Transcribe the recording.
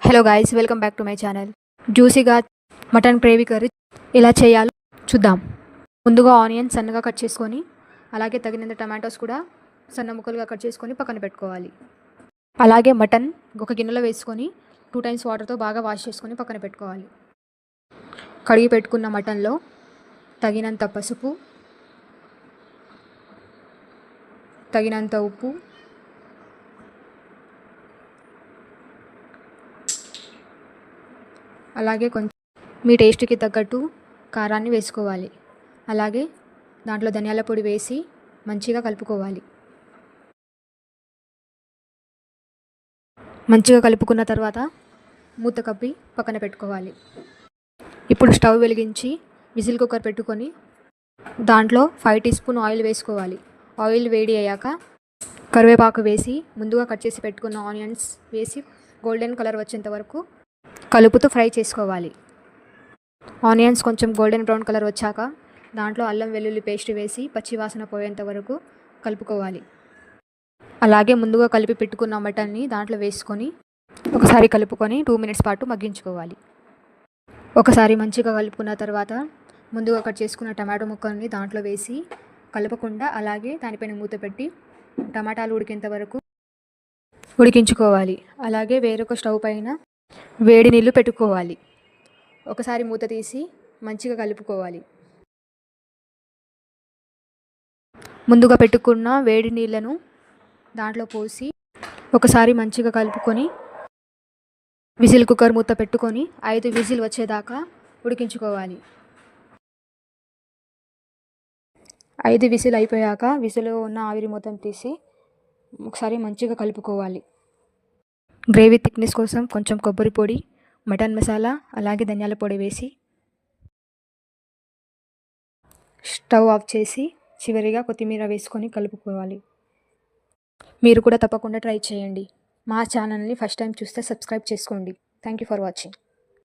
Hello guys, welcome back to my channel. జ్యూసీగా mutton gravy curry ఎలా చేయాలో చూద్దాం. ముందుగా ఆనియన్ సన్నగా కట్ చేసుకొని, అలాగే తగినంత టమాటోస్ కూడా సన్న ముక్కలుగా కట్ చేసుకొని పక్కన పెట్టుకోవాలి. అలాగే మటన్ ఒక గిన్నెలో వేసుకొని 2 times వాటర్తో బాగా వాష్ చేసుకొని పక్కన పెట్టుకోవాలి. కడిగి పెట్టుకున్న మటన్లో తగినంత పసుపు, తగినంత ఉప్పు, అలాగే కొంచెం మీ టేస్ట్కి తగ్గట్టు కారాన్ని వేసుకోవాలి. అలాగే దాంట్లో ధనియాల పొడి వేసి మంచిగా కలుపుకోవాలి. మంచిగా కలుపుకున్న తర్వాత మూత కప్పి పక్కన పెట్టుకోవాలి. ఇప్పుడు స్టవ్ వెలిగించి విజిల్ కుక్కర్ పెట్టుకొని దాంట్లో 5 teaspoon ఆయిల్ వేసుకోవాలి. ఆయిల్ వేడి అయ్యాక కరివేపాకు వేసి ముందుగా కట్ చేసి పెట్టుకున్న ఆనియన్స్ వేసి గోల్డెన్ కలర్ వచ్చేంత వరకు కలుపుతూ ఫ్రై చేసుకోవాలి. ఆనియన్స్ కొంచెం గోల్డెన్ బ్రౌన్ కలర్ వచ్చాక దాంట్లో అల్లం వెల్లుల్లి పేస్ట్ వేసి పచ్చివాసన పోయేంత వరకు కలుపుకోవాలి. అలాగే ముందుగా కలిపి పెట్టుకున్న మటన్ని దాంట్లో వేసుకొని ఒకసారి కలుపుకొని 2 minutes పాటు మగ్గించుకోవాలి. ఒకసారి మంచిగా కలుపుకున్న తర్వాత ముందుగా కట్ చేసుకున్న టమాటో ముక్కల్ని దాంట్లో వేసి కలపకుండా అలాగే దానిపైన మూత పెట్టి టమాటాలు ఉడికేంత వరకు ఉడికించుకోవాలి. అలాగే వేరొక స్టవ్ పైన వేడి నీళ్ళు పెట్టుకోవాలి. ఒకసారి మూత తీసి మంచిగా కలుపుకోవాలి. ముందుగా పెట్టుకున్న వేడి నీళ్ళను దాంట్లో పోసి ఒకసారి మంచిగా కలుపుకొని విజిల్ కుక్కర్ మూత పెట్టుకొని 5 విజిల్ వచ్చేదాకా ఉడికించుకోవాలి. 5 విజిల్ అయిపోయాక విజిల్లో ఉన్న ఆవిరి మొత్తం తీసి ఒకసారి మంచిగా కలుపుకోవాలి. గ్రేవీ థిక్నెస్ కోసం కొంచెం కొబ్బరి పొడి, మటన్ మసాలా, అలాగే ధనియాల పొడి వేసి స్టవ్ ఆఫ్ చేసి చివరిగా కొత్తిమీర వేసుకొని కలుపుకోవాలి. మీరు కూడా తప్పకుండా ట్రై చేయండి. మా ఛానల్ని ఫస్ట్ టైం చూస్తే సబ్స్క్రైబ్ చేసుకోండి. Thank you for watching.